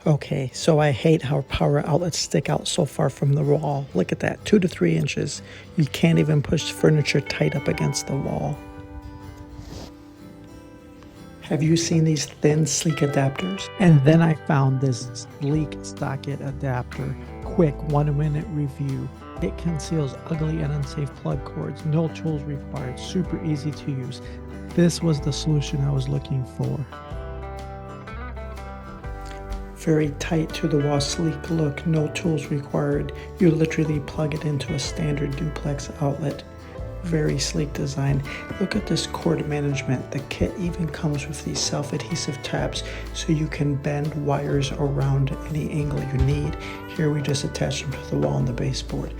Okay, so I hate how power outlets stick out so far from the wall. Look at that, 2 to 3 inches. You can't even push furniture tight up against the wall. Have you seen these thin, sleek adapters? And then I found this sleek socket adapter. Quick 1-minute review. It conceals ugly and unsafe plug cords. No tools required. Super easy to use. This was the solution I was looking for. Very tight to the wall, sleek look, no tools required. You literally plug it into a standard duplex outlet. Very sleek design. Look at this cord management. The kit even comes with these self-adhesive tabs so you can bend wires around any angle you need. Here we just attach them to the wall and the baseboard.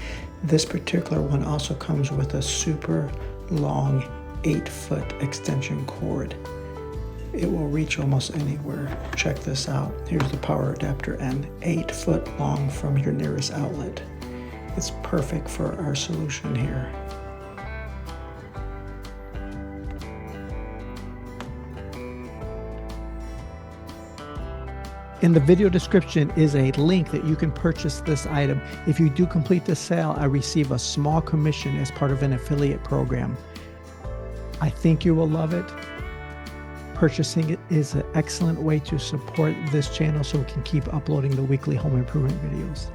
This particular one also comes with a super long 8-foot extension cord. It will reach almost anywhere. Check this out. Here's the power adapter end, 8 foot long from your nearest outlet. It's perfect for our solution here. In the video description is a link that you can purchase this item. If you do complete the sale, I receive a small commission as part of an affiliate program. I think you will love it. Purchasing it is an excellent way to support this channel so we can keep uploading the weekly home improvement videos.